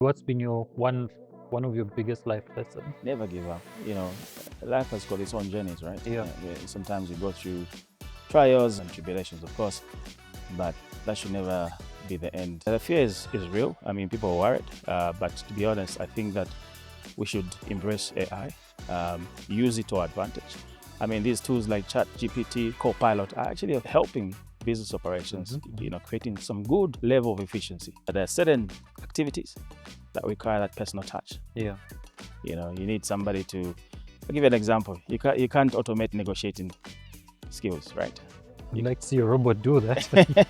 What's been your one of your biggest life lessons? Never give up. Life has got its own journeys, right? Yeah. Sometimes you go through trials and tribulations, of course, but that should never be the end. The fear is real. I mean, people are worried, but to be honest, I think that we should embrace AI, use it to our advantage. I mean, these tools like ChatGPT, Copilot are actually helping business operations, creating some good level of efficiency. But there are certain activities that require that personal touch. Yeah. You need somebody to. I'll give you an example. You can't automate negotiating skills, right? I'd like to see a robot do that.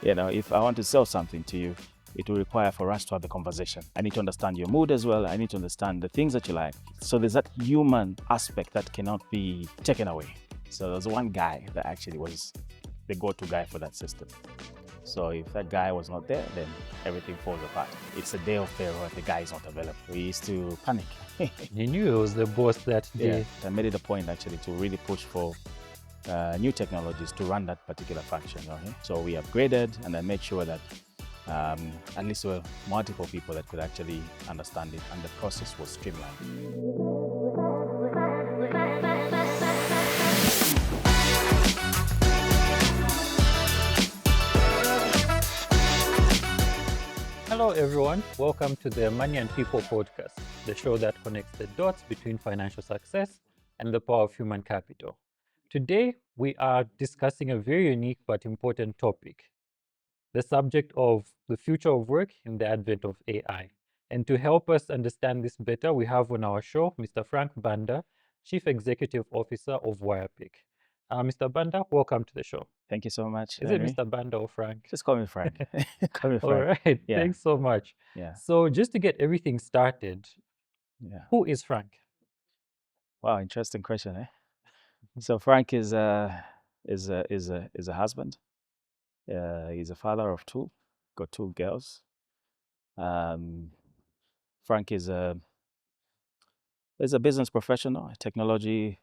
If I want to sell something to you, it will require for us to have the conversation. I need to understand your mood as well. I need to understand the things that you like. So there's that human aspect that cannot be taken away. So there's one guy that actually was the go-to guy for that system. So if that guy was not there, then everything falls apart. It's a day of Pharaoh, the guy is not available. We used to panic. He knew it was the boss that day. I made it a point actually to really push for new technologies to run that particular function. Okay? So we upgraded, and I made sure that at least there were multiple people that could actually understand it, and the process was streamlined. Hello, everyone. Welcome to the Money and People podcast, the show that connects the dots between financial success and the power of human capital. Today, we are discussing a very unique but important topic, the subject of the future of work in the advent of AI. And to help us understand this better, we have on our show Mr. Frank Banda, Chief Executive Officer of Wirepick. Mr. Banda, welcome to the show. Thank you so much. Is Henry. it Mr. Banda or Frank? Just call me Frank. Call me All Frank. right, Yeah. thanks so much. Yeah. So just to get everything started, who is Frank? Wow, interesting question, eh? So Frank is a husband. He's a father of two, got two girls. Frank is a business professional, a technology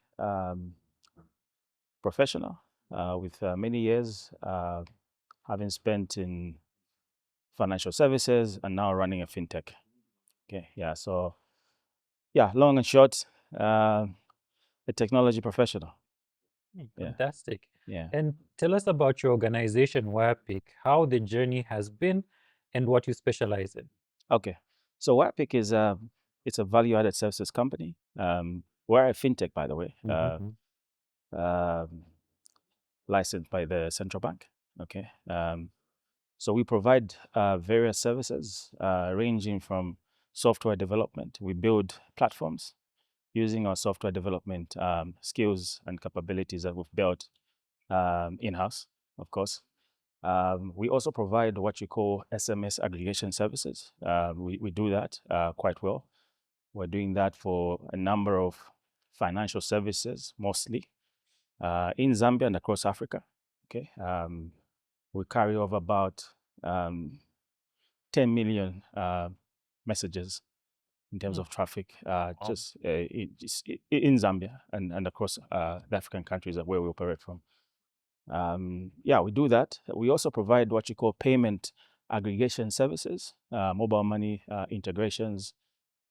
professional with many years having spent in financial services and now running a fintech. Okay, yeah. So, yeah, long and short, a technology professional. Fantastic. Yeah. And tell us about your organization, Wirepick, how the journey has been and what you specialize in. Okay. So Wirepick is it's a value-added services company. We're a fintech, by the way, licensed by the central bank. Okay. So we provide various services ranging from software development. We build platforms using our software development skills and capabilities that we've built in-house, of course. We also provide what you call SMS aggregation services. We do that quite well. We're doing that for a number of financial services, mostly in Zambia and across Africa. Okay, we carry over about 10 million messages in terms of traffic, just in Zambia and across the African countries where we operate from. We do that. We also provide what you call payment aggregation services, mobile money integrations,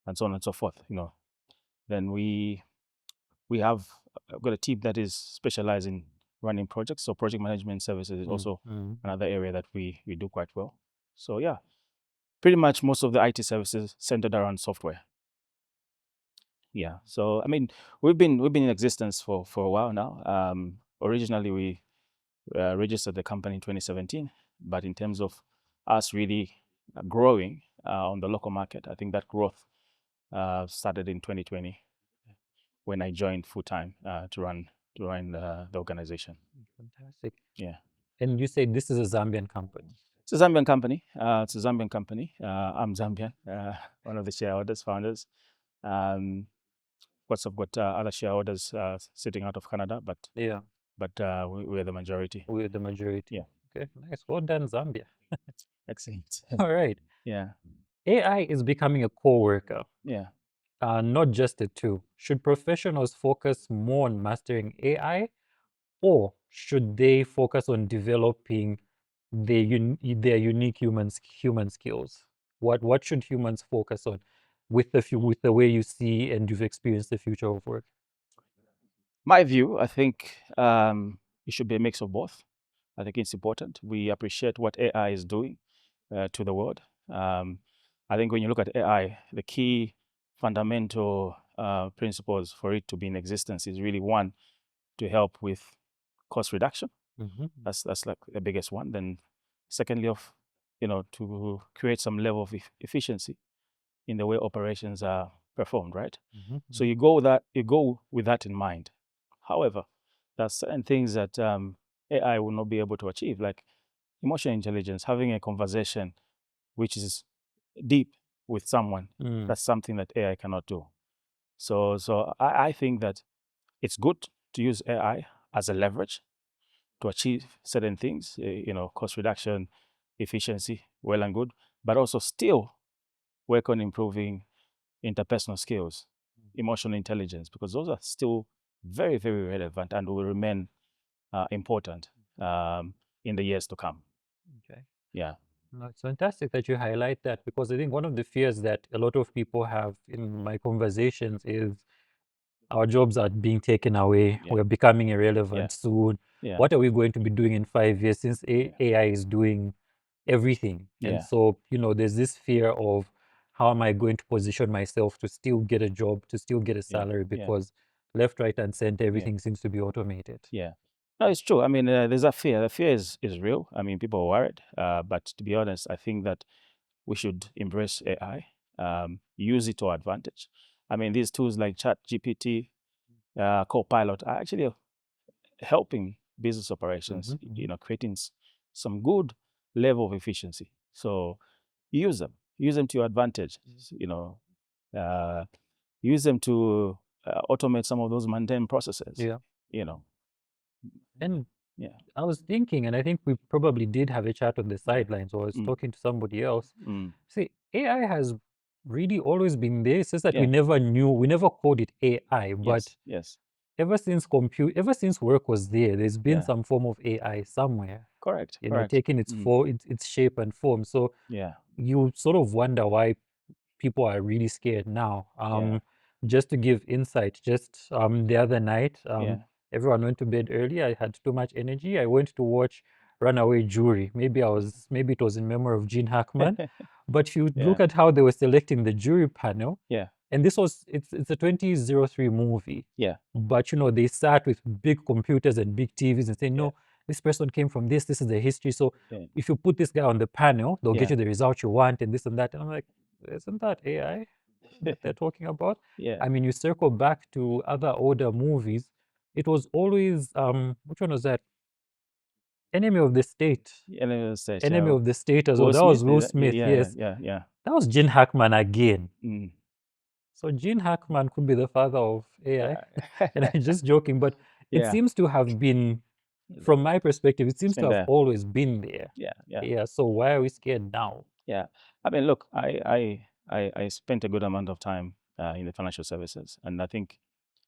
and so on and so forth. Then we have got a team that is specialized in running projects. So project management services is also another area that we do quite well. So yeah, pretty much most of the IT services centered around software. Yeah. So I mean, we've been in existence for a while now. Originally, we registered the company in 2017, but in terms of us really growing on the local market, I think that growth started in 2020 when I joined full time to run the organization. Fantastic. Yeah. And you say this is a Zambian company? It's a Zambian company. I'm Zambian, one of the shareholders, founders. Of course, I've got other shareholders sitting out of Canada, but we're the majority. We're the majority. Yeah. Okay, nice. Well done, Zambia. Excellent. All right. Yeah. AI is becoming a core worker. Yeah. Not just a tool. Should professionals focus more on mastering AI, or should they focus on developing their unique human skills? What should humans focus on with with the way you see and you've experienced the future of work? My view, I think it should be a mix of both. I think it's important. We appreciate what AI is doing to the world. I think when you look at AI, the key fundamental principles for it to be in existence is really one, to help with cost reduction. That's like the biggest one. Then, secondly, to create some level of efficiency in the way operations are performed, right? So you go with that in mind. However, there are certain things that AI will not be able to achieve, like emotional intelligence, having a conversation which is deep with someone. That's something that AI cannot do. So I think that it's good to use AI as a leverage to achieve certain things, cost reduction, efficiency, well and good, but also still work on improving interpersonal skills, emotional intelligence, because those are still very, very relevant and will remain important in the years to come. Okay. Yeah. No, it's fantastic that you highlight that, because I think one of the fears that a lot of people have in my conversations is our jobs are being taken away. Yeah. We're becoming irrelevant soon. Yeah. What are we going to be doing in 5 years since AI is doing everything? And Yeah. so, there's this fear of how am I going to position myself to still get a job, to still get a Yeah. salary, Yeah. because left, right, and center, everything seems to be automated. Yeah. No, it's true. I mean, there's a fear. The fear is real. I mean, people are worried. But to be honest, I think that we should embrace AI, use it to our advantage. I mean, these tools like ChatGPT, Copilot are actually helping business operations, creating some good level of efficiency. So use them to your advantage, uh, use them to automate some of those mundane processes, Yeah. And Yeah. I was thinking, and I think we probably did have a chat on the sidelines, or I was talking to somebody else. See, AI has really always been there. It's just that we never called it AI. But Yes. ever since work was there, there's been some form of AI somewhere, Correct. taking its shape and form. So Yeah. you sort of wonder why people are really scared now. Just to give insight, just the other night, everyone went to bed early. I had too much energy. I went to watch Runaway Jury. Maybe it was in memory of Gene Hackman. But if you look at how they were selecting the jury panel, and it's a 2003 movie. But they sat with big computers and big TVs and say, no, this person came from this is the history. So if you put this guy on the panel, they'll get you the result you want and this and that. And I'm like, isn't that AI that they're talking about? I mean, you circle back to other older movies. It was always which one was that? Enemy of the State. Enemy of the State as well. That was Will Smith. Yes. Yeah. That was Gene Hackman again. So Gene Hackman could be the father of AI. And I'm just joking, but it seems to have been, from my perspective, it seems to have always been there. Yeah. So why are we scared now? Yeah. I mean, look, I spent a good amount of time in the financial services, and I think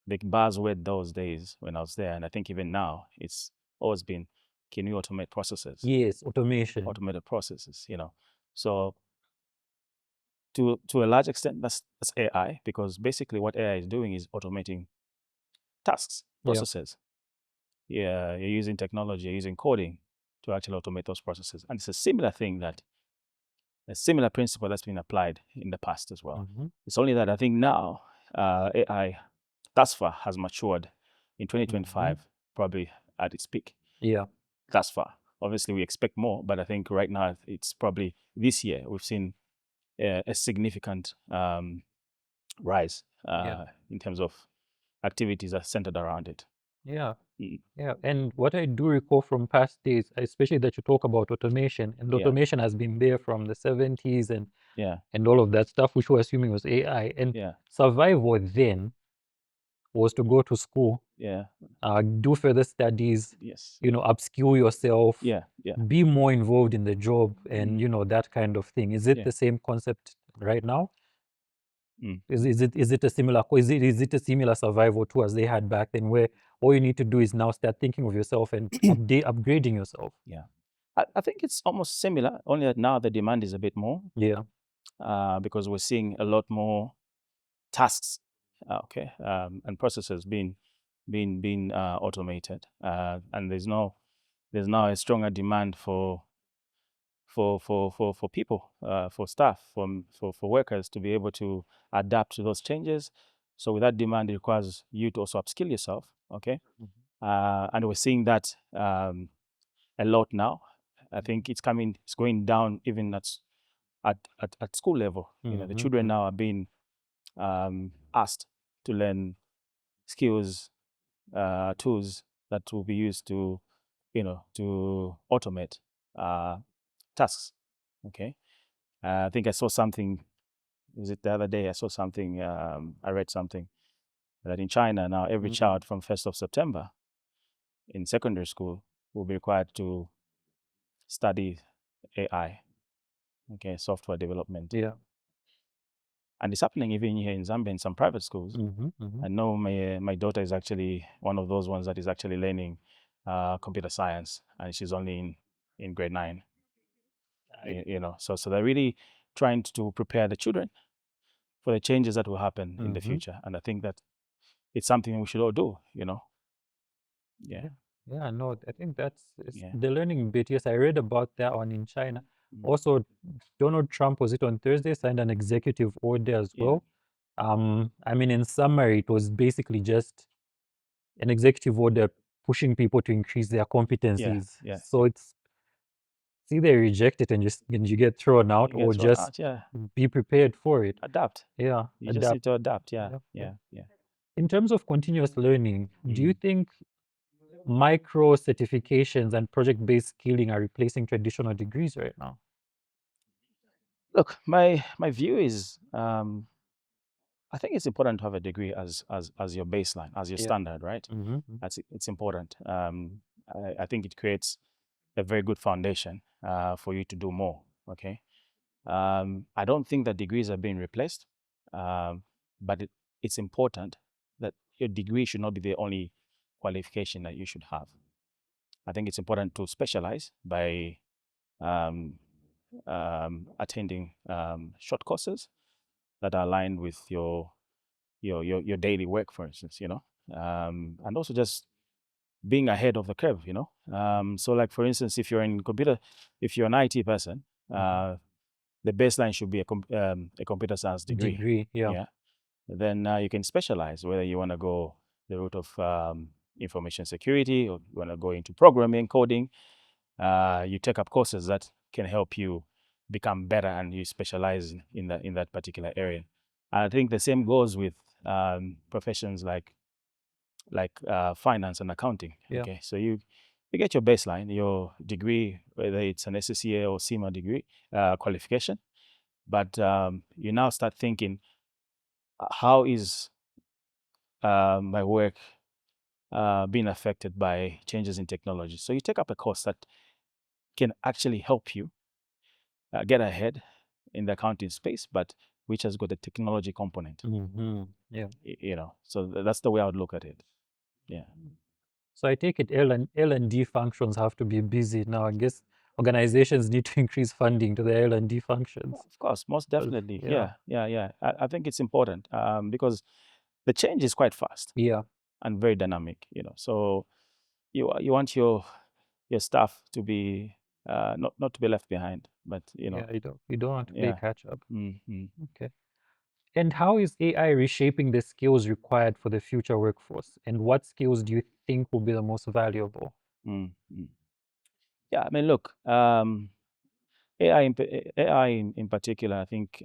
the buzzword those days when I was there, and I think even now, it's always been, can you automate processes? Yes, automation. Automated processes, So to a large extent, that's AI, because basically what AI is doing is automating tasks, processes. You're using technology, you're using coding to actually automate those processes. And it's a similar principle that's been applied in the past as well. It's only that I think now AI thus far has matured in 2025, probably at its peak. Yeah. Thus far. Obviously, we expect more, but I think right now it's probably this year we've seen a significant rise in terms of activities that are centered around it. Yeah. Yeah. And what I do recall from past days, especially that you talk about automation, and automation has been there from the 70s and all of that stuff, which we're assuming was AI. And survival then was to go to school, do further studies, upskill yourself, be more involved in the job, and that kind of thing. Is it the same concept right now? Is it a similar survival tool as they had back then, where all you need to do is now start thinking of yourself and upgrading yourself? I think it's almost similar, only that now the demand is a bit more. Yeah. because we're seeing a lot more tasks, and processes being automated, and there's now a stronger demand for people, for staff, for workers to be able to adapt to those changes. So with that demand, it requires you to also upskill yourself. Okay, and we're seeing that a lot now. I think it's going down even at school level. The children now are being asked to learn skills, tools that will be used to to automate tasks. Okay, I think I saw something. Is it the other day? I saw something. I read something that in China now every child from 1st of September in secondary school will be required to study AI. Okay, software development. Yeah. And it's happening even here in Zambia in some private schools. I know my daughter is actually one of those ones that is actually learning computer science, and she's only in grade 9. So they're really trying to prepare the children for the changes that will happen in the future, and I think that it's something we should all do. Yeah. Yeah, no, I think that's Yeah. the learning bit. Yes, I read about that one in China. Mm. Also, Donald Trump, was it on Thursday, signed an executive order as Yeah. well. I mean, in summary, it was basically just an executive order pushing people to increase their competencies. Yeah. So it's either you reject it and you get thrown out, You or get thrown just out. Yeah. be prepared for it. Adapt. Yeah, You just adapt. need to adapt. Yeah. Yeah, yeah. Yeah. In terms of continuous learning, do you Mm. think micro certifications and project-based skilling are replacing traditional degrees right now? Look, my view is, I think it's important to have a degree as your baseline, as your Yeah. standard, right? It's important. I think it creates a very good foundation for you to do more. Okay. I don't think that degrees are being replaced, but it's important that your degree should not be the only qualification that you should have. I think it's important to specialize by um, attending short courses that are aligned with your daily work, for instance, and also just being ahead of the curve, so like, for instance, if you're if you're an IT person, the baseline should be a computer science degree. Yeah. Then you can specialize, whether you want to go the route of information security, or you want to go into programming, coding. You take up courses that can help you become better, and you specialize in that particular area. I think the same goes with professions like finance and accounting. Yeah. Okay, so you get your baseline, your degree, whether it's an SCCA or CIMA degree qualification, but you now start thinking, how is my work being affected by changes in technology? So you take up a course that can actually help you get ahead in the accounting space, but which has got a technology component. Yeah. So that's the way I would look at it. Yeah. So I take it L&D functions have to be busy now. I guess organizations need to increase funding to the L&D functions. Of course, most 'Cause, definitely. yeah. Yeah. I think it's important because the change is quite fast Yeah. and very dynamic. So you want your staff to be not to be left behind, but Yeah, you don't want to play yeah. catch up. Mm-hmm. Okay. And how is AI reshaping the skills required for the future workforce? And what skills do you think will be the most valuable? Mm-hmm. Yeah, I mean, look, AI in particular, I think,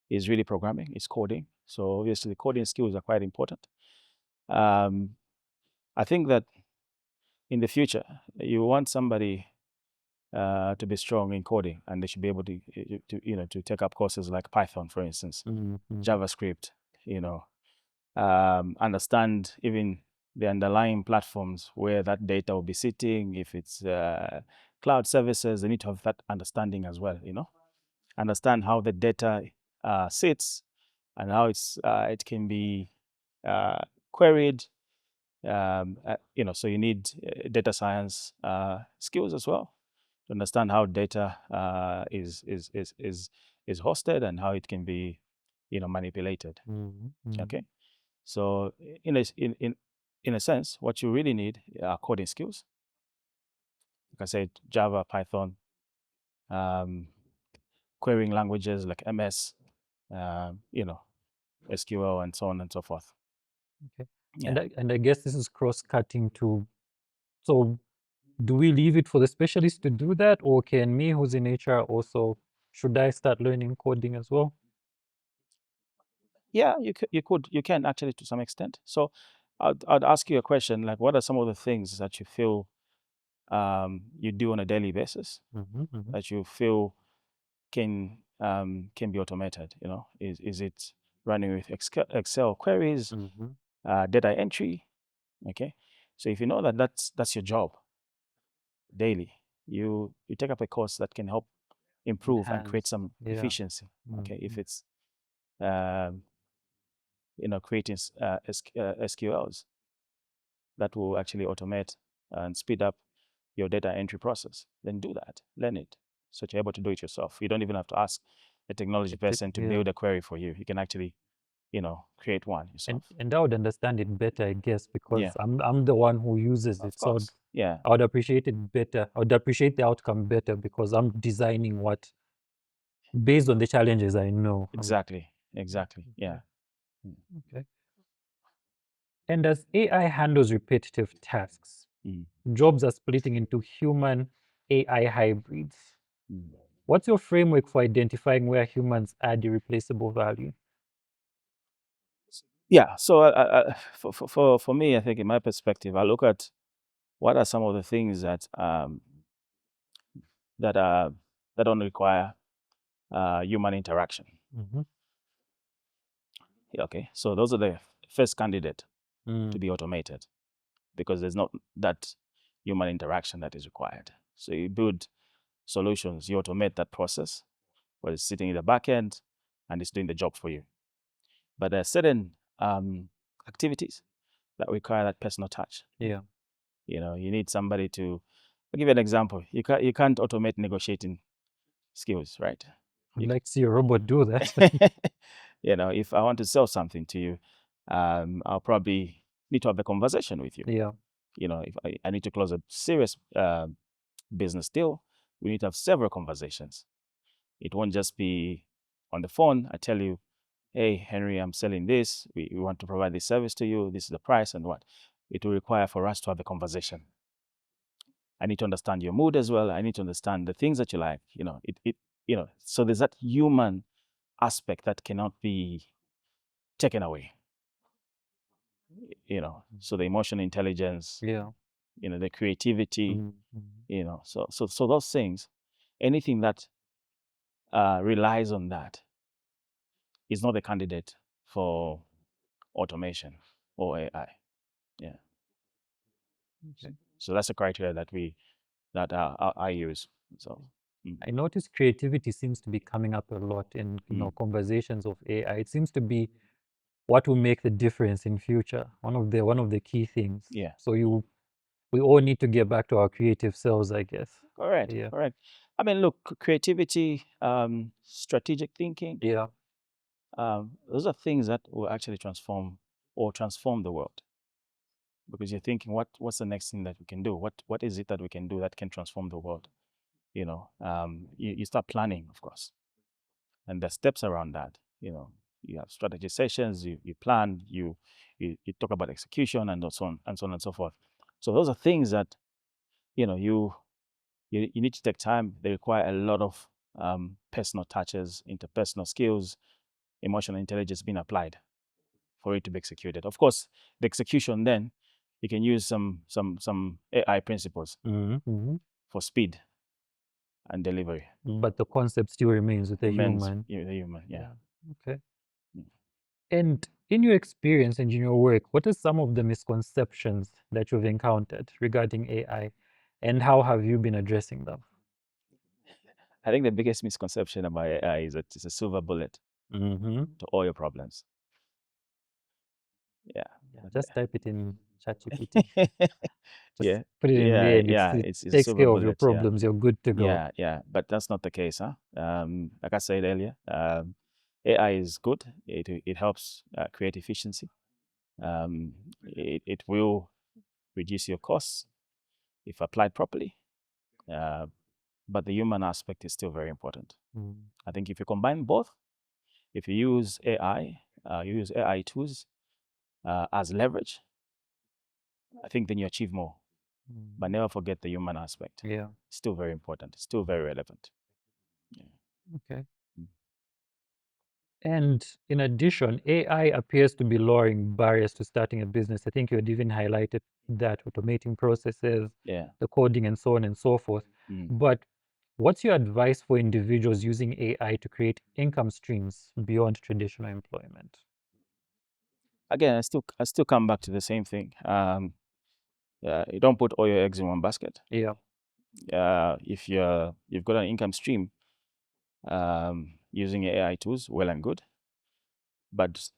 is really programming, it's coding. So obviously, coding skills are quite important. I think that in the future, you want somebody to be strong in coding, and they should be able to take up courses like Python, for instance, JavaScript, understand even the underlying platforms where that data will be sitting. If it's cloud services, they need to have that understanding as well. Understand how the data sits and how it can be queried. So you need data science skills as well to understand how data is is hosted and how it can be, manipulated. Okay, so in a sense, what you really need are coding skills. Like I said, Java, Python, um, querying languages like MS, SQL, and so on and so forth. Okay. Yeah. And I guess this is cross-cutting too. So do we leave it for the specialists to do that, or can me, who's in HR, also, should I start learning coding as well? Yeah, you can actually, to some extent. So I'd ask you a question, like, what are some of the things that you feel you do on a daily basis that you feel can be automated? Is it running with Excel queries, data entry? Okay, so if you know that that's your job daily, you take up a course that can help improve and create Enhance. some Yeah. efficiency. Okay, if it's um, creating SQLs that will actually automate and speed up your data entry process, then do that. Learn it so you're able to do it yourself. You don't even have to ask a technology person to Yeah. build a query for you. You can actually, create one And yourself. I would understand it better, I guess, because Yeah, I'm the one who uses it. of So course. Yeah, I would appreciate it better. I would appreciate the outcome better because I'm designing what based on the challenges I know. exactly. Yeah. Okay. And as AI handles repetitive tasks, Mm. jobs are splitting into human AI hybrids. Mm. What's your framework for identifying where humans add irreplaceable value? Yeah. So for me, I think in my perspective, I look at what are some of the things that that are that don't require human interaction. Okay, so those are the first candidate to be automated because there's not that human interaction that is required. So you build solutions, you automate that process, where it's sitting in the back end and it's doing the job for you. But there are certain activities that require that personal touch. Yeah. You need somebody to. I'll give you an example. You can't automate negotiating skills, right? I'd like to see a robot do that. If I want to sell something to you, I'll probably need to have a conversation with you. Yeah. If I need to close a serious business deal, we need to have several conversations. It won't just be on the phone. I tell you, hey, Henry, I'm selling this. We want to provide this service to you. This is the price and what. It will require for us to have a conversation. I need to understand your mood as well. I need to understand the things that you like. So there's that human aspect that cannot be taken away. So the emotional intelligence, Yeah. the creativity, so those things, anything that relies on that is not a candidate for automation or AI. Yeah. Okay. So that's a criteria that I use. So I notice creativity seems to be coming up a lot in conversations of AI. It seems to be what will make the difference in future. One of the key things. yeah, So we all need to get back to our creative selves, I guess. correct. Yeah. Correct. I mean, look, creativity, strategic thinking, Yeah. those are things that will actually transform the world. Because you're thinking, what's the next thing that we can do? What is it that we can do that can transform the world? You start planning, of course, and the steps around that. You have strategy sessions, you plan, you talk about execution, and so on and so on and so forth. So those are things that you need to take time. They require a lot of personal touches, interpersonal skills, emotional intelligence being applied for it to be executed. Of course, the execution then you can use some AI principles for speed and delivery. But the concept still remains with a human. The human, yeah. Okay. And in your experience and in your work, what are some of the misconceptions that you've encountered regarding AI, and how have you been addressing them? I think the biggest misconception about AI is that it's a silver bullet to all your problems. Yeah. Just type it in ChatGPT. Just Yeah, put it in yeah, there and yeah. it It's a takes silver care of your bullet. Yeah, problems. You're good to go. yeah, yeah. But that's not the case, huh? Like I said earlier, AI is good. It helps create efficiency. It will reduce your costs if applied properly. Uh, but the human aspect is still very important. Mm. I think if you combine both, if you use AI, you use AI tools as leverage, I think then you achieve more. But Mm. never forget the human aspect. Yeah. It's still very important. It's still very relevant. Yeah. Okay. Mm. And in addition, AI appears to be lowering barriers to starting a business. I think you had even highlighted that, automating processes, Yeah. the coding, and so on and so forth. Mm. But what's your advice for individuals using AI to create income streams beyond traditional employment? Again, I still come back to the same thing. You don't put all your eggs in one basket. Yeah. If you've got an income stream using AI tools, well and good, but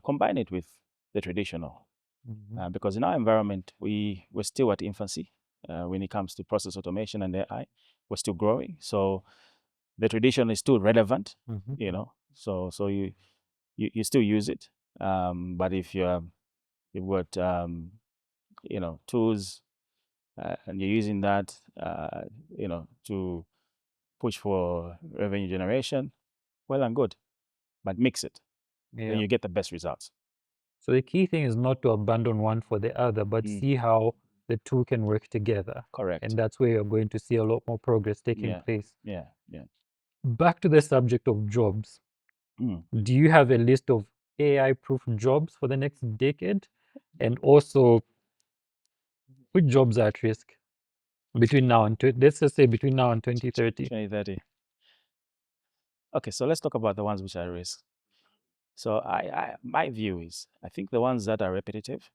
combine it with the traditional. Mhm. Because in our environment, we're still at infancy when it comes to process automation and AI. We're still growing, so the traditional is still relevant. Mhm. So you still use it, but if you've got tools and you're using that to push for revenue generation, well and good, but mix it, then Yeah. you get the best results. So the key thing is not to abandon one for the other, but Mm. see how the two can work together. Correct. And that's where you're going to see a lot more progress taking Yeah, place. yeah, yeah. Back to the subject of jobs. Mm. Do you have a list of AI-proof jobs for the next decade? And also, which jobs are at risk between now and let's just say between now and 2030? 2030. Okay, so let's talk about the ones which are at risk. So my view is, I think the ones that are repetitive.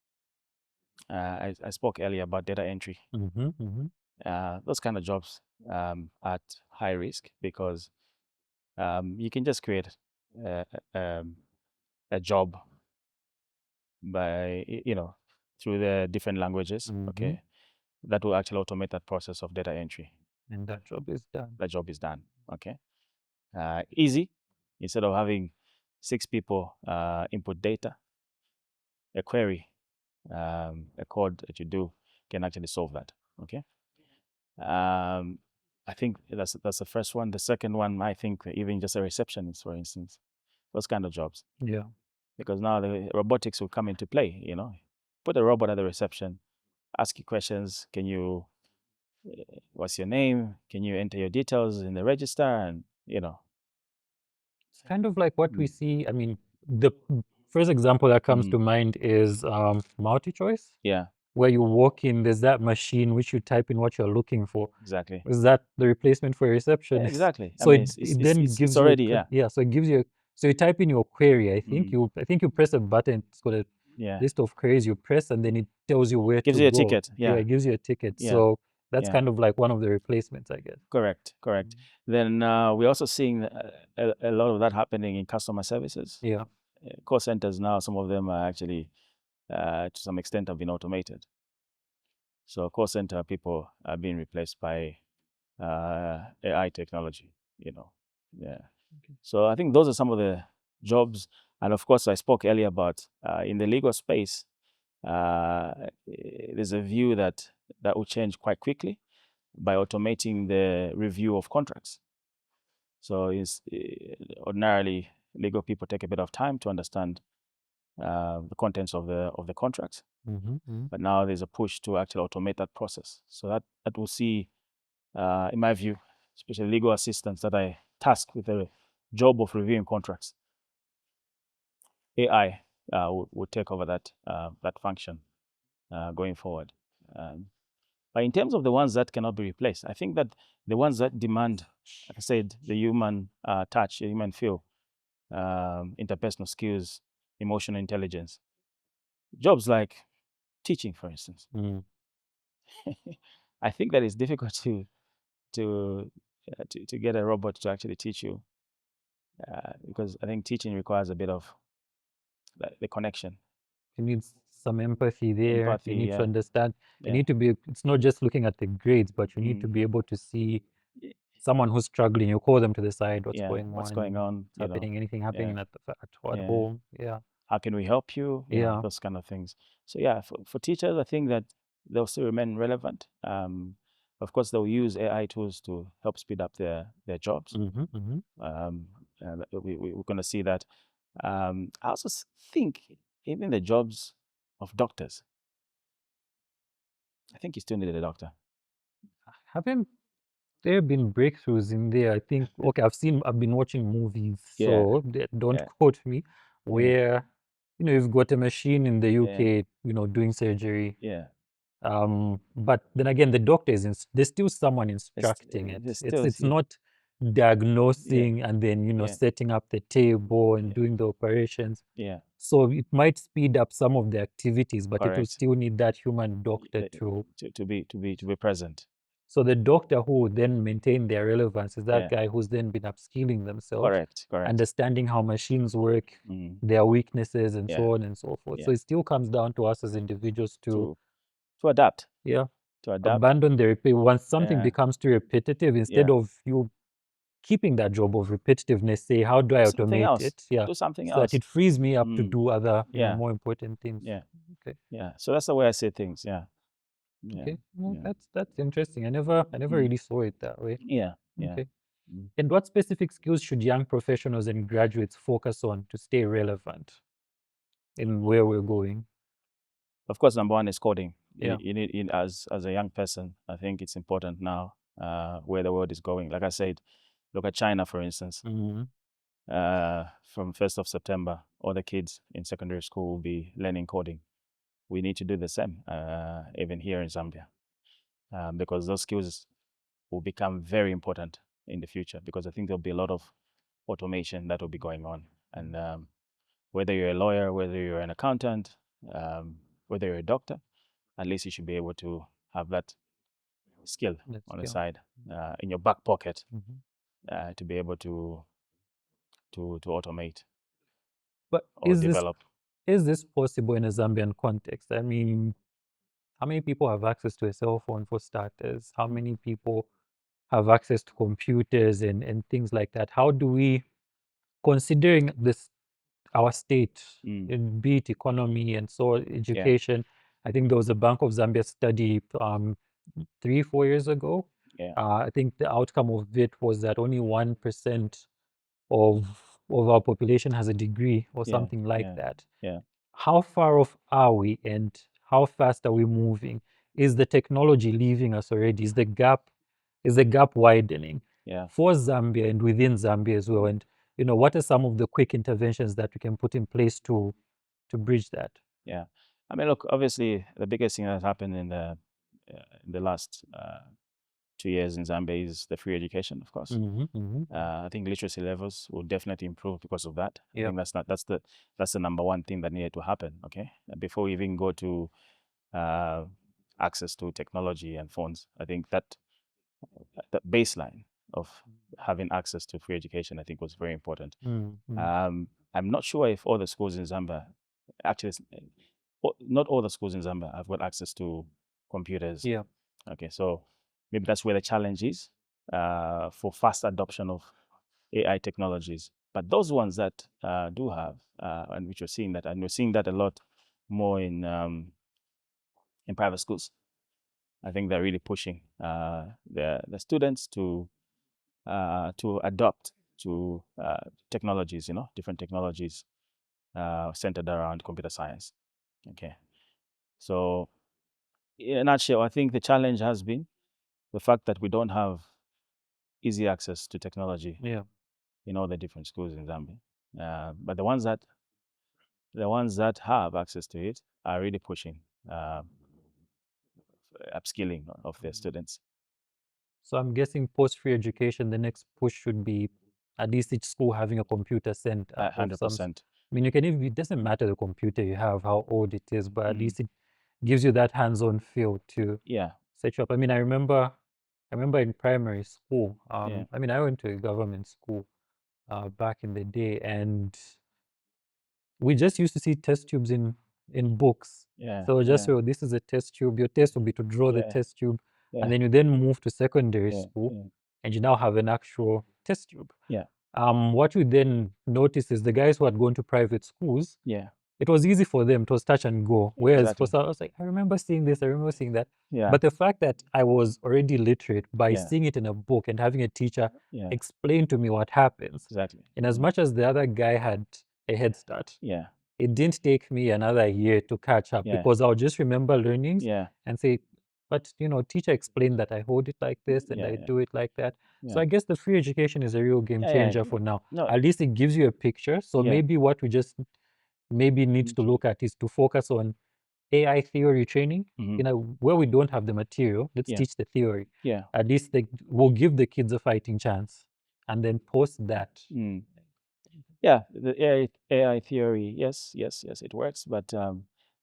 I spoke earlier about data entry. Mm-hmm, mm-hmm. Those kind of jobs at high risk because you can just create uh, um, a job by through the different languages. Mm-hmm. Okay, that will actually automate that process of data entry. And that job is done. That job is done. Okay, easy. Instead of having 6 people input data, a query, a code that you do can actually solve that. Okay. Um, I think that's the first one. The second one, I think even just a receptionist, for instance, those kind of jobs, Yeah. because now the robotics will come into play. Put a robot at the reception, ask you questions. Can you, what's your name? Can you enter your details in the register? And It's kind of like what we mm, see. I mean, the first example that comes mm, to mind is multi-choice, yeah, where you walk in, there's that machine which you type in what you're looking for. exactly. Is that the replacement for a Yeah, receptionist? exactly. I So mean, it then it's gives you already, yeah, yeah, so it gives you so you type in your query. mm, I think you press a button, it's got a yeah. list of queries you press, and then it tells you where Gives to you a go. ticket. Yeah, Yeah, it gives you a ticket. yeah, So that's yeah. kind of like one of the replacements, I guess. Correct, correct. Then we're also seeing a lot of that happening in customer services. Yeah. Call centers now, some of them are actually, to some extent, have been automated. So call center people are being replaced by AI technology. Yeah. Okay. So I think those are some of the jobs, and of course, I spoke earlier about in the legal space. There's a view that will change quite quickly by automating the review of contracts. So ordinarily legal people take a bit of time to understand the contents of the contracts, Mm-hmm. but now there's a push to actually automate that process. So that will see, in my view, especially legal assistants that are tasked with the job of reviewing contracts, AI will take over that function going forward. But in terms of the ones that cannot be replaced, I think that the ones that demand, like I said, the human touch, the human feel, interpersonal skills, emotional intelligence, jobs like teaching, for instance. Mm. I think that it's difficult to to get a robot to actually teach you because I think teaching requires a bit of the connection. It needs some empathy there. You Empathy, need to yeah, understand. You yeah. need to be, it's not just looking at the grades, but you need to Mm. be able to see Y- someone who's struggling. You call them to the side, what's Yeah, going what's going on, on, what's happening, anything yeah, happening at yeah. home. Yeah. How can we help you? Yeah. Those kind of things. So yeah, for teachers, I think that they'll still remain relevant. Of course, they'll use AI tools to help speed up their jobs. Um, and we're going to see that. I also think even the jobs of doctors. I think you still need a doctor. Haven't there have been breakthroughs in there? I think, okay, I've been watching movies, Yeah, so don't yeah, quote me, yeah, where, you've got a machine in the yeah, UK, doing surgery. yeah. But then again, the doctor there's still someone There's, instructing it. there's It's still, it's yeah, not yeah, diagnosing and then, yeah, setting up the table and yeah, doing the operations. yeah. So it might speed up some of the activities, but it will Correct. still need that human doctor The- to. to be present. So the doctor who would then maintain their relevance is that Yeah. guy who's then been upskilling themselves, Correct. Correct. understanding how machines work, Mm. their weaknesses, and Yeah. so on and so forth. Yeah. So it still comes down to us as individuals to, To adapt. yeah, To adapt. abandon the repeat. Once something Yeah. becomes too repetitive, instead Yeah. of you keeping that job of repetitiveness, say, how do I Do something automate else. it? Yeah, Do something so that else. it frees me up to Mm. do other, Yeah. more important things. Yeah. Okay. Yeah. So that's the way I see things. Yeah. Yeah. Okay. Well, Yeah. that's interesting. I never Mm. really saw it that way. Yeah. Yeah. Okay. Mm. And what specific skills should young professionals and graduates focus on to stay relevant in where we're going? Of course, number one is coding. Yeah. You need, as a young person, I think it's important now, where the world is going. Like I said, look at China, for instance. Mm-hmm. From 1st of September, all the kids in secondary school will be learning coding. We need to do the same, even here in Zambia, because those skills will become very important in the future, because I think there'll be a lot of automation that will be going on. And whether you're a lawyer, whether you're an accountant, whether you're a doctor, at least you should be able to have that skill Let's on the go. side, in your back pocket, Mm-hmm. to be able to automate But or develop. is this possible in a Zambian context? I mean, how many people have access to a cell phone for starters? How many people have access to computers and things like that? How do we, considering this our state, Mm. be it economy and so Yeah. education. I think there was a Bank of Zambia study 3, 4 years ago. Yeah. I think the outcome of it was that only 1% of our population has a degree or Yeah. something like Yeah. that. Yeah. How far off are we, and how fast are we moving? Is the technology leaving us already? Is the gap widening Yeah. for Zambia and within Zambia as well? And what are some of the quick interventions that we can put in place to bridge that? Yeah. I mean, look, obviously, the biggest thing that happened in the last 2 years in Zambia is the free education, of course. I think literacy levels will definitely improve because of that. I Yeah. think that's the number one thing that needed to happen. Okay, before we even go to access to technology and phones, I think that baseline of having access to free education, I think, was very important. I'm not sure if all the schools in Zambia, actually, not all the schools in Zambia have got access to computers. Yeah. Okay, so maybe that's where the challenge is, for fast adoption of AI technologies. But those ones that do have, and which we're seeing that, and we're seeing that a lot more in private schools. I think they're really pushing the students to adopt to technologies, different technologies centered around computer science. Okay, so in a nutshell, I think the challenge has been the fact that we don't have easy access to technology Yeah. in all the different schools in Zambia. But the ones that have access to it are really pushing upskilling of their students. So I'm guessing post-free education, the next push should be at least each school having a computer center of some. 100%. I mean, it doesn't matter the computer you have, how old it is, but at Mhm. least it gives you that hands-on feel to Yeah, set you up. I mean, I remember in primary school. yeah, I mean, I went to a government school back in the day, and we just used to see test tubes in in books. Yeah. So just Yeah. so this is a test tube, your test will be to draw the Yeah. test tube, and Yeah. then you then move to secondary Yeah. school, Yeah. and you now have an actual test tube. Yeah. What you then notice is the guys who had gone to private schools, Yeah. it was easy for them. It was touch and go. Whereas for Exactly. some, I was like, I remember seeing this, I remember seeing that. Yeah. But the fact that I was already literate by Yeah. seeing it in a book and having a teacher Yeah. explain to me what happens, Exactly. in as much as the other guy had a head start, Yeah. it didn't take me another year to catch up Yeah. because I'll just remember learnings Yeah. and say, but teacher explained that I hold it like this and Yeah. I Yeah. do it like that. So Yeah. I guess the free education is a real game Yeah. changer for now. No. At least it gives you a picture. So Yeah. maybe what we just maybe need to look at is to focus on AI theory training. Where we don't have the material, let's Yeah. teach the theory. Yeah. At least we'll give the kids a fighting chance, and then post that. Yeah, the AI theory, yes, it works, but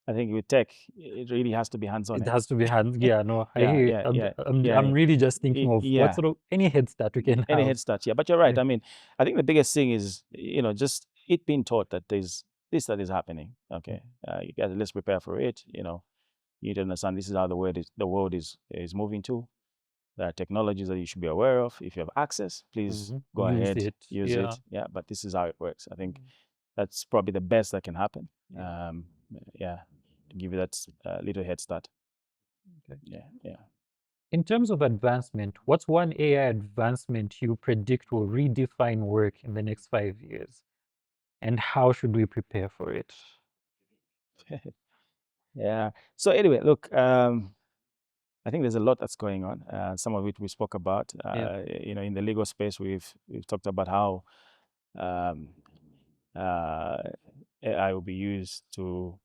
I think with tech, it really has to be hands-on. It has to be hands. Yeah, no, I Yeah, hear. yeah, yeah, I'm yeah, really just thinking of what yeah. sort of any head start we can Any have. head start, yeah. But you're right. Yeah. I mean, I think the biggest thing is, just it being taught that there's this that is happening. Okay, you guys, let's prepare for it. You need to understand this is how the world is moving to. There are technologies that you should be aware of. If you have access, please go Use ahead, it. use Yeah. it. Yeah, but this is how it works. I think that's probably the best that can happen. Yeah, to give you that little head start. Okay. Yeah. In terms of advancement, what's one AI advancement you predict will redefine work in the next 5 years? And how should we prepare for it? Yeah. So anyway, look, I think there's a lot that's going on. Some of it we spoke about. Yeah. In the legal space, we've talked about how um, AI will be used to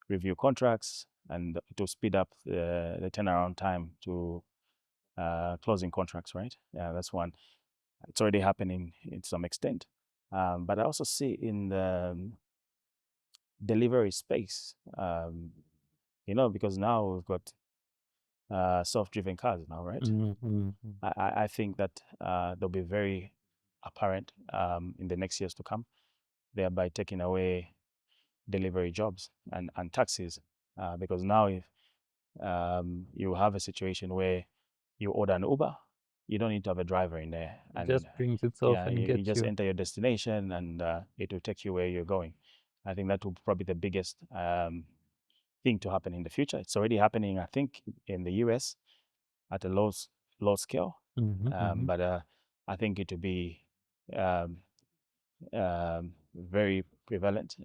review contracts and to speed up the turnaround time to closing contracts. Right? Yeah, that's one. It's already happening in some extent. But I also see in the delivery space, because now we've got self-driven cars now, right? I think that they'll be very apparent in the next years to come, thereby taking away delivery jobs and taxis. Because now if you have a situation where you order an Uber, you don't need to have a driver in there. It And just brings itself and you gets just you. enter your destination and it will take you where you're going. I think that will probably be the biggest thing to happen in the future. It's already happening, I think, in the US at a low scale. But I think it will be very prevalent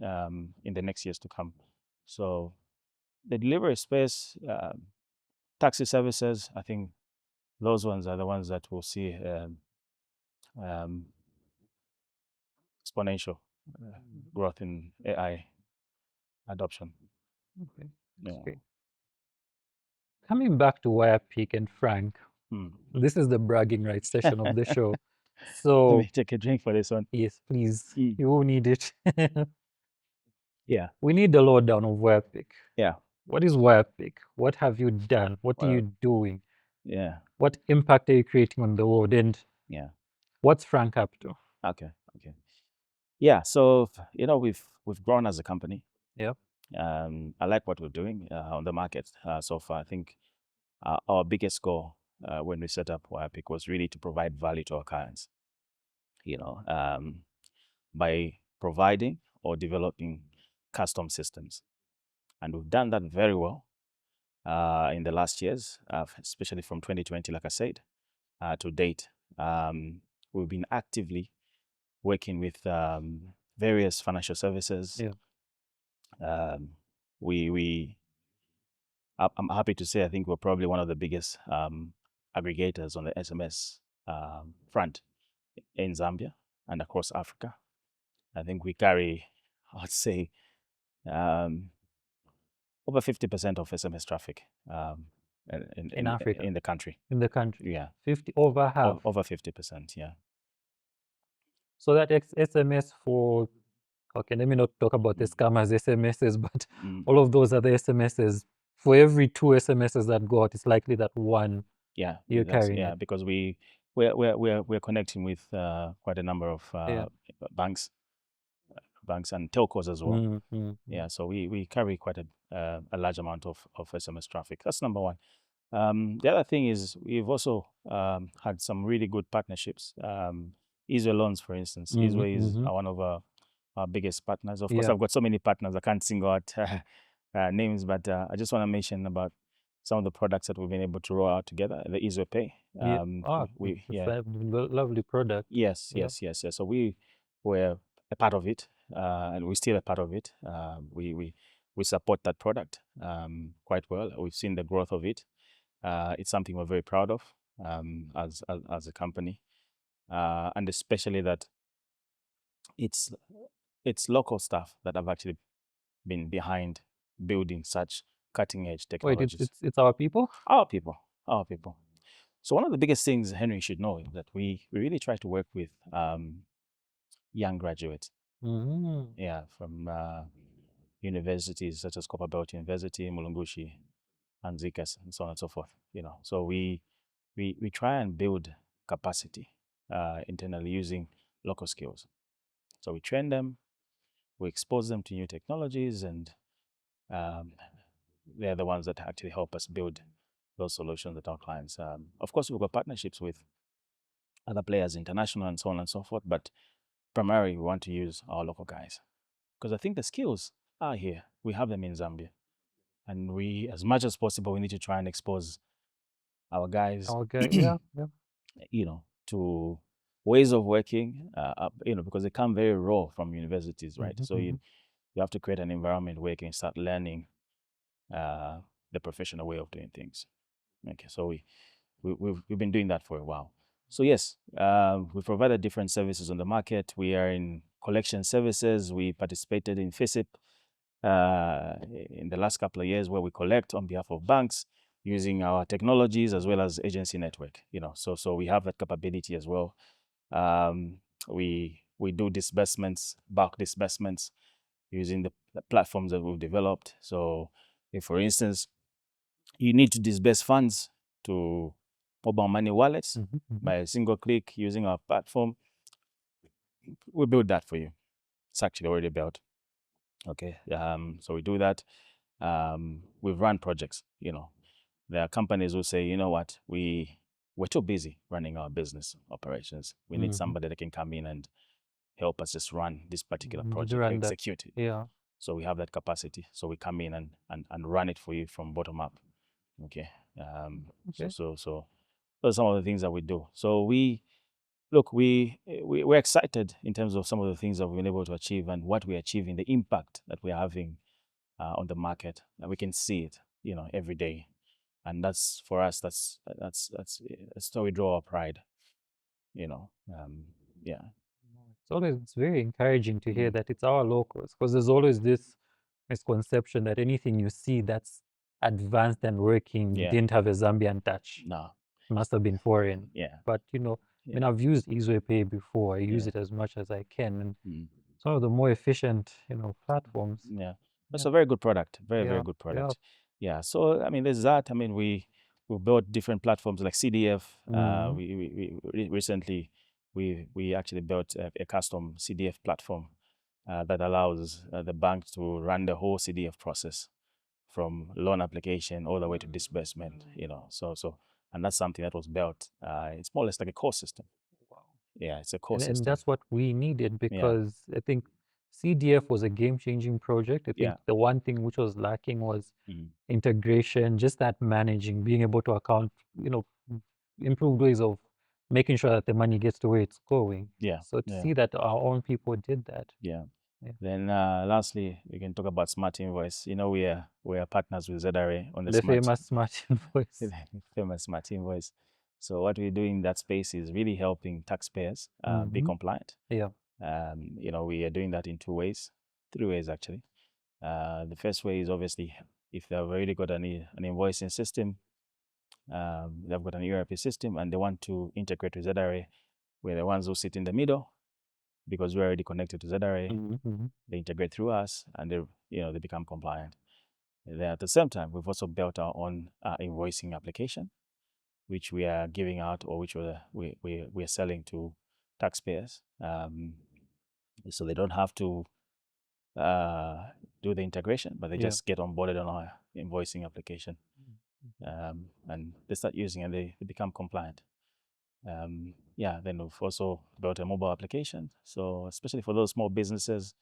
in the next years to come. So the delivery space, taxi services, I think those ones are the ones that will see um, exponential growth in AI adoption. Okay, that's Yeah. great. Coming back to Wirepick and Frank, this is the bragging rights session of the show. Let So me take a drink for this one. yes, please, you will need it. Yeah. We need the lowdown of Wirepick. Yeah. What is Wirepick? What have you done? What are you doing? Yeah. What impact are you creating on the world? And Yeah. what's Frank up to? Okay. Yeah. So we've grown as a company. Yeah. I like what we're doing on the market so far. I think our biggest goal when we set up Wirepick was really to provide value to our clients. By providing or developing custom systems, and we've done that very well in the last years, especially from 2020, like I said, to date. We've been actively working with various financial services. Yeah. I'm happy to say I think we're probably one of the biggest aggregators on the SMS front in Zambia and across Africa. I think we carry, I'd say, over 50% of SMS traffic In Africa. in the country. In the country. Yeah. 50 over half. Over 50%, yeah. So that SMS for, okay, let me not talk about the scammers SMSs, but all of those other SMSs, for every 2 SMSs that go out, it's likely that one you're carrying it. Because we're connecting with quite a number of banks, banks and telcos as well. Mm. So we carry quite a large amount of SMS traffic. That's number one. The other thing is we've also had some really good partnerships. Eway Loans, for instance. Eway is one of our biggest partners. Of course, Yeah. I've got so many partners, I can't single out names, but I just want to mention about some of the products that we've been able to roll out together. The Eway Pay. Yeah. It's Yeah. a lovely product. Yes. Yeah. So we were a part of it, and we're still a part of it. We support that product quite well. We've seen the growth of it. It's something we're very proud of as a company, and especially that it's local staff that have actually been behind building such cutting edge Wait, technologies. it's our people? Our people. So one of the biggest things Henry should know is that we really try to work with young graduates. Yeah, from universities such as Copperbelt University, Mulungushi, and Zikas, and so on and so forth. So we try and build capacity internally using local skills. So we train them, we expose them to new technologies, and they're the ones that actually help us build those solutions with our clients. Of course, we've got partnerships with other players, international and so on and so forth, but primarily we want to use our local guys because I think the skills are here. We have them in Zambia, and we, as much as possible, we need to try and expose our guys, Yeah. to ways of working, because they come very raw from universities, right? So you have to create an environment where you can start learning the professional way of doing things. Okay, so we've been doing that for a while. So yes, we provided different services on the market. We are in collection services. We participated in FISIP in the last couple of years, where we collect on behalf of banks using our technologies as well as agency network. So we have that capability as well. We do disbursements, bulk disbursements, using the platforms that we've developed. So if, for instance, you need to disburse funds to mobile money wallets by a single click using our platform, we build that for you. It's actually already built. Okay. So we do that. We've run projects. There are companies who say, you know what, we're too busy running our business operations. We need somebody that can come in and help us just run this particular project, execute it. Yeah. So we have that capacity. So we come in and run it for you from bottom up. Okay. So those are some of the things that we do. So we're excited in terms of some of the things that we've been able to achieve and what we're achieving, the impact that we're having on the market, and we can see it, every day. And that's, for us, that's how we draw our pride. Yeah. It's very encouraging to hear that it's our locals, because there's always this misconception that anything you see that's advanced and working didn't have a Zambian touch. No. Must have been foreign. Yeah. But I mean, I've used Eway Pay before. I use it as much as I can, and it's one of the more efficient, platforms. Yeah. That's a very good product. Very, very Yeah, good product. Yeah. So I mean, there's that. I mean, we built different platforms like CDF. We recently we actually built a custom CDF platform that allows the bank to run the whole CDF process from loan application all the way to disbursement. So and that's something that was built. It's more or less like a core system. Wow. Yeah, it's a core And system. that's what we needed, because I think CDF was a game-changing project. I think the one thing which was lacking was integration, just that managing, being able to account, improved ways of making sure that the money gets to where it's going. Yeah. So to see that our own people did that. Yeah. Then lastly, we can talk about Smart Invoice. We are partners with ZRA on the famous Smart Invoice. famous Smart Invoice. So what we do in that space is really helping taxpayers be compliant. Yeah. We are doing that in 3 ways actually. The first way is obviously if they've already got an invoicing system, they've got an ERP system, and they want to integrate with ZRA. We're the ones who sit in the middle, because we're already connected to ZRA. They integrate through us, and they become compliant. And then at the same time, we've also built our own invoicing application, which we are giving out, or which we are selling to taxpayers, so they don't have to do the integration, but they Yeah. just get onboarded on our invoicing application, and they start using it, and they become compliant. Yeah, then we've also built a mobile application. So especially for those small businesses,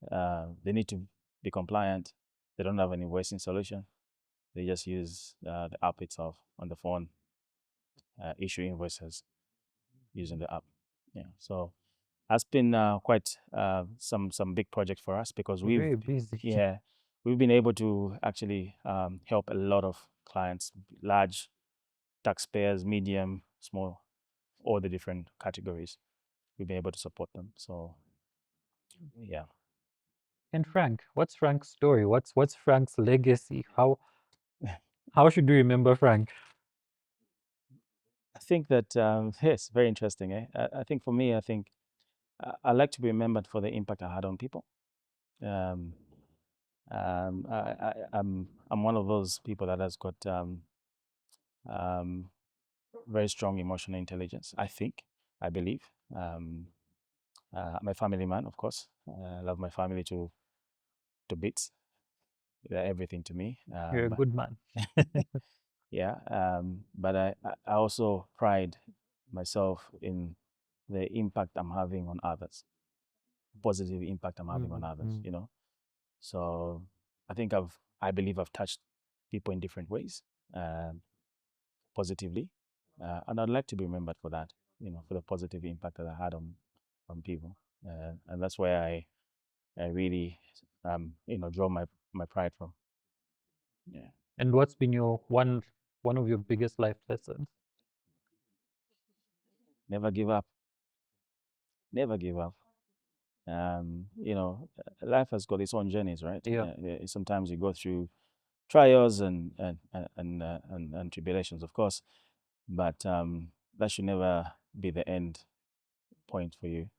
they need to be compliant. They don't have an invoicing solution. They just use the app itself on the phone, issue invoices using the app. Yeah, so that's been quite some big project for us because Very busy. we've been able to actually help a lot of clients, large taxpayers, medium, small, all the different categories. We've been able to support them. So yeah, And Frank, what's Frank's story? What's Frank's legacy? How should we remember Frank? I think that yes, very interesting. I think for me, I think I like to be remembered for the impact I had on people. Um, I'm one of those people that has got um, very strong emotional intelligence. I believe. I'm a family man, of course. I love my family to bits. They're everything to me. You're a good man. Yeah, but I also pride myself in the impact I'm having on others, positive impact I'm having on others. So I believe I've touched people in different ways, positively, and I'd like to be remembered for that. For the positive impact that I had on people, and that's where I really draw my pride from. Yeah, And what's been your one of your biggest life lessons? never give up. Never give up. Life has got its own journeys, right? Yeah. Sometimes you go through trials and tribulations, of course, but that should never be the end point for you.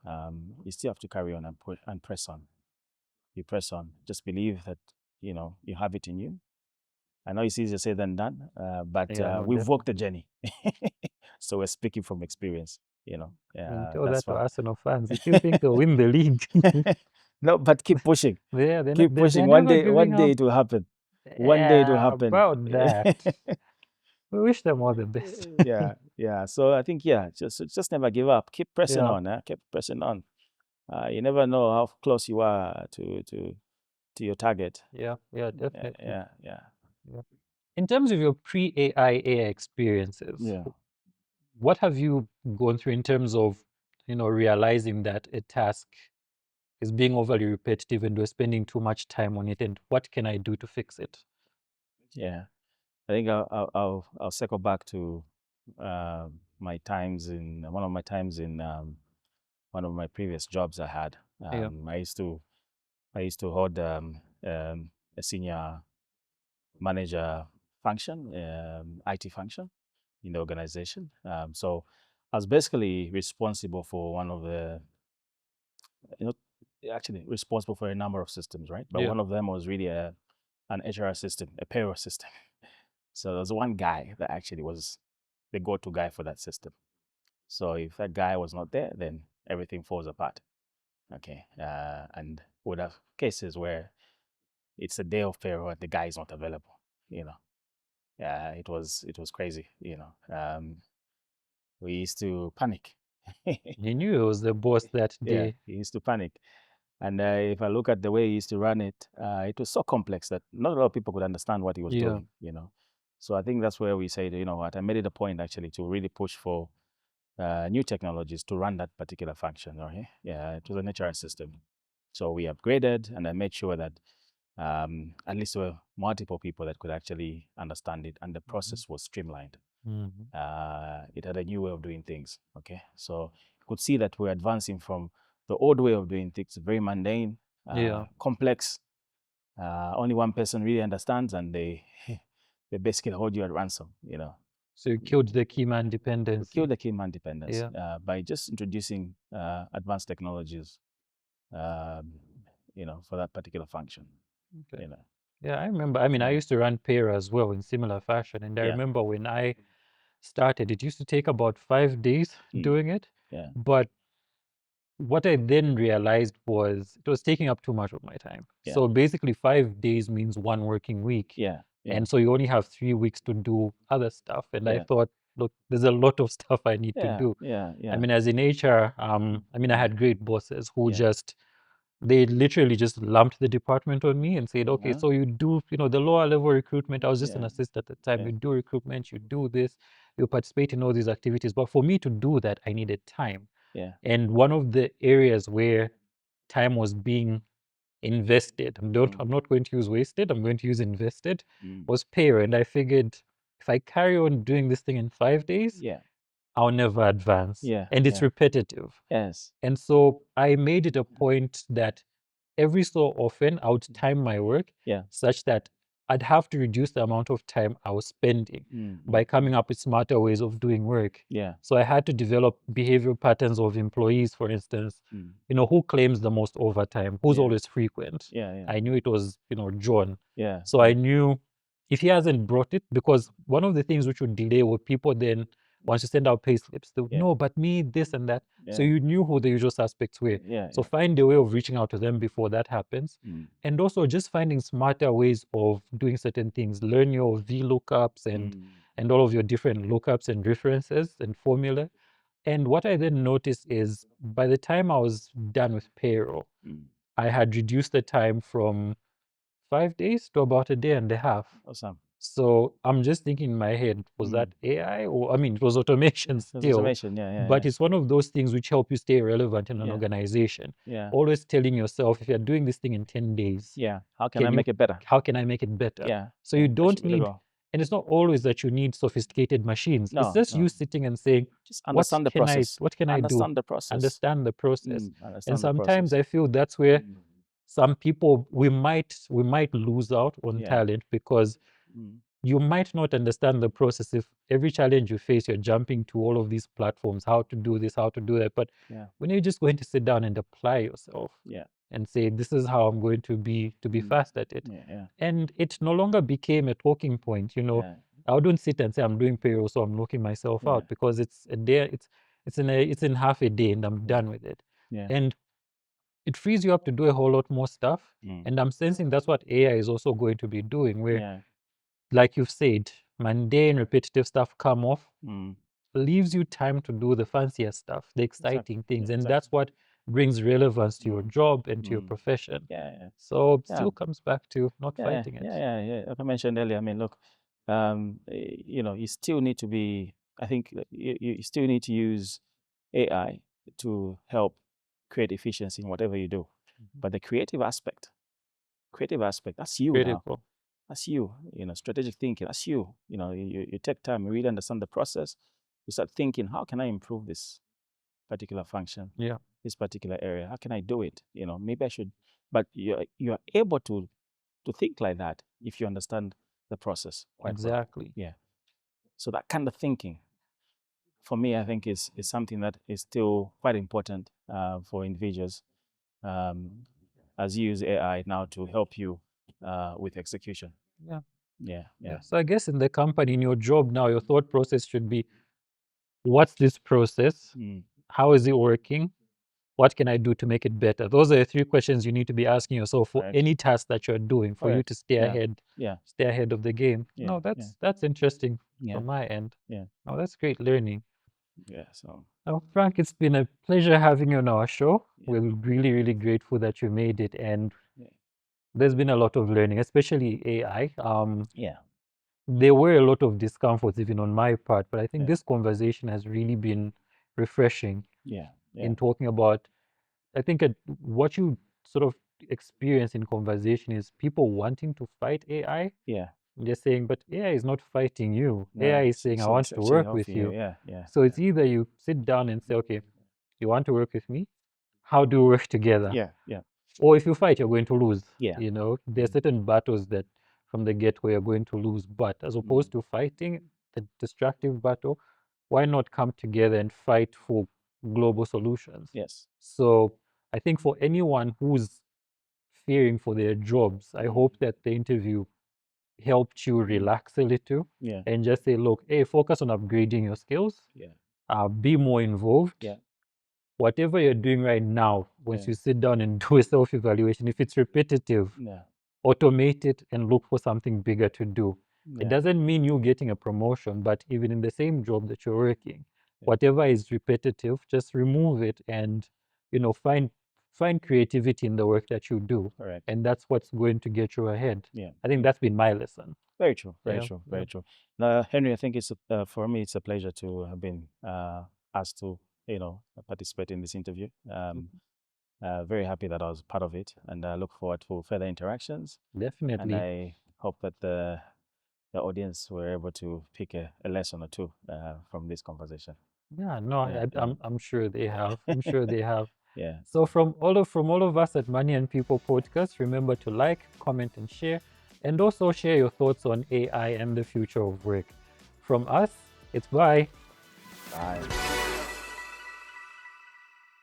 You still have to carry on and press on. You press on. Just believe that you have it in you. I know it's easier said than done, but Yeah, no, we've walked the definitely. journey, so we're speaking from experience. And tell That's that to far. Arsenal fans. If you think they'll win the league, No, but keep pushing. yeah, they're, Keep they're pushing. never One giving day up. it will happen. One day it will Yeah, happen. about that. We wish them all the best. Yeah, yeah. So I think just never give up. Keep pressing Yeah, on. Keep pressing on. You never know how close you are to your target. yeah, definitely. Yeah. Yeah. In terms of your pre-AI AI experiences, Yeah. what have you gone through in terms of, realizing that a task is being overly repetitive and we're spending too much time on it, and what can I do to fix it? Yeah. I think I'll circle back to my times in one of my times in one of my previous jobs I had. Yeah, I used to hold a senior manager function, IT function in the organization. So I was basically responsible for one of the, you know, actually responsible for a number of systems, right? But yeah. one of them was really an HR system, a payroll system. So there was one guy that actually was the go-to guy for that system. So if that guy was not there, then everything falls apart. Okay, and would have cases where it's a day of payroll and the guy is not available. You know, it was crazy. We used to panic. He knew it was the boss that Yeah, day. he used to panic. And if I look at the way he used to run it, it was so complex that not a lot of people could understand what he was Yeah. doing. So I think that's where we said, you know what, I made it a point actually to really push for new technologies to run that particular function. Okay? Yeah, it was an HR system. So we upgraded and I made sure that at least there were multiple people that could actually understand it and the process was streamlined. Mhm. It had a new way of doing things. Okay, so you could see that we're advancing from the old way of doing things, very mundane, Yeah. complex. Only one person really understands, and they they basically hold you at ransom. So you killed the key man We kill dependency. the key man dependence Yeah. by just introducing advanced technologies, um, for that particular function. Okay. You know, Yeah, I remember. I mean, I yeah, used to run payroll as well in similar fashion, and I yeah, remember when I started, it used to take about 5 days mm, doing it, yeah, but what I then realized was it was taking up too much of my time. Yeah. So basically, 5 days means one working week. Yeah. Yeah. And so you only have 3 weeks to do other stuff. And I Yeah. thought, look, there's a lot of stuff I need to Yeah. do. Yeah. I Yeah. mean, as in HR, I mean, I Mm. had great bosses who Yeah. just, they literally just lumped the department on me and said, okay, Uh-huh. so you do, the lower level recruitment. I was just an Yeah. assistant at the time. Yeah. You do recruitment, you do this, you participate in all these activities. But for me to do that, I needed time. Yeah. And one of the areas where time was being invested, I'm not going to use wasted, I'm going to use invested, was payroll. And I figured if I carry on doing this thing in 5 days, Yeah. I'll never advance. Yeah. And it's Yeah. repetitive. Yes. And so I made it a point that every so often I would time my work Yeah. such that I'd have to reduce the amount of time I was spending by coming up with smarter ways of doing work. Yeah. So I had to develop behavioral patterns of employees, for instance, who claims the most overtime, who's Yeah. always frequent. Yeah. Yeah. I knew it was, John. Yeah. So I knew if he hasn't brought it, because one of the things which would delay were people then, once you send out pay slips, they would, Yeah. no, but me, this and that. So Yeah. you knew who the usual suspects were. Yeah. So find a way of reaching out to them before that happens. And also just finding smarter ways of doing certain things. Learn your VLOOKUPs and all of your different lookups and references and formula. And what I then noticed is by the time I was done with payroll, I had reduced the time from 5 days to about a day and a half. Awesome. So I'm just thinking in my head, was that AI? Or, I mean, it was automation There's still, automation. Yeah. Yeah. but Yeah. it's one of those things which help you stay relevant in an Yeah. organization. Yeah. Always telling yourself, if you're doing this thing in 10 days, Yeah. How can I make it better? how can I make it better? Yeah. So Yeah. you That don't should be the need, goal. and it's not always that you need sophisticated machines. It's No. just No. you sitting and saying, Just understand the process. what can I do? Understand the process. Understand the process. And Understand the sometimes process. I feel that's where some people, we might lose out on Yeah. talent because you might not understand the process. If every challenge you face, you're jumping to all of these platforms, how to do this, how to do that. But Yeah. when you're just going to sit down and apply yourself Yeah. and say, this is how I'm going to be fast at it. Yeah. Yeah. And it no longer became a talking point. Yeah. I wouldn't sit and say I'm doing payroll, so I'm looking myself Yeah. out, because it's a day, it's in half a day and I'm done with it. Yeah. And it frees you up to do a whole lot more stuff. And I'm sensing that's what AI is also going to be doing, where, Yeah. like you've said, mundane, repetitive stuff come off, leaves you time to do the fancier stuff, the exciting things. And that's what brings relevance to your job and to your profession. Yeah. Yeah. So it Yeah. still comes back to not Yeah. fighting it. Yeah. Yeah. Like I mentioned earlier, I mean, look, you still need to be, I think you still need to use AI to help create efficiency in whatever you do. But the creative aspect, that's you now. Critical. That's you, strategic thinking, that's you. You take time, you really understand the process. You start thinking, how can I improve this particular function? Yeah. This particular area, how can I do it? Maybe I should, but you're able to think like that if you understand the process quite well. Exactly. Yeah. So that kind of thinking, for me, I think is something that is still quite important for individuals, as you use AI now to help you with execution. Yeah. Yeah. Yeah. So I guess in the company, in your job now, your thought process should be, what's this process? How is it working? What can I do to make it better? Those are the 3 questions you need to be asking yourself for Correct. any task that you're doing, for you Correct. to stay Yeah. ahead, Yeah. stay ahead of the game. Yeah. No, Yeah. that's interesting Yeah. from my end. Yeah. No, that's great learning. Yeah. So Now, Frank, it's been a pleasure having you on our show. Yeah. We're really, really grateful that you made it. And Yeah. there's been a lot of learning, especially AI. Yeah. There were a lot of discomforts even on my part, but I think Yeah. this conversation has really been refreshing Yeah. Yeah. in talking about, I think what you sort of experience in conversation is people wanting to fight AI. Yeah. They're saying, but AI is not fighting you. No, AI is saying, I want to actually work with helping you. Yeah. Yeah. So it's either you sit down and say, okay, you want to work with me? How do we work together? Yeah. Yeah. Or if you fight, you're going to lose. Yeah. There are certain battles that from the get-go you're going to lose. But as opposed to fighting the destructive battle, why not come together and fight for global solutions? Yes. So I think for anyone who's fearing for their jobs, I hope that the interview helped you relax a little Yeah. and just say, look, hey, focus on upgrading your skills, Yeah. be more involved, Yeah. whatever you're doing right now, once Yeah. you sit down and do a self-evaluation, if it's repetitive, Yeah. automate it and look for something bigger to do. It Yeah. doesn't mean you getting a promotion, but even in the same job that you're working, Yeah. whatever is repetitive, just remove it and find creativity in the work that you do. Correct. And that's what's going to get you ahead. Yeah. I think that's been my lesson. Very true. Very Yeah, true. yeah. Very true. Henry, I think it's for me, it's a pleasure to have been asked to participate in this interview. Very happy that I was part of it, and I look forward to further interactions. And Definitely. I hope that the audience were able to pick a lesson or two from this conversation. Yeah, no, Yeah, I'm sure they have. I'm sure they have. Yeah. So from all of us at Money and People Podcast, remember to like, comment, and share, and also share your thoughts on AI and the future of work. From us, it's bye. Bye.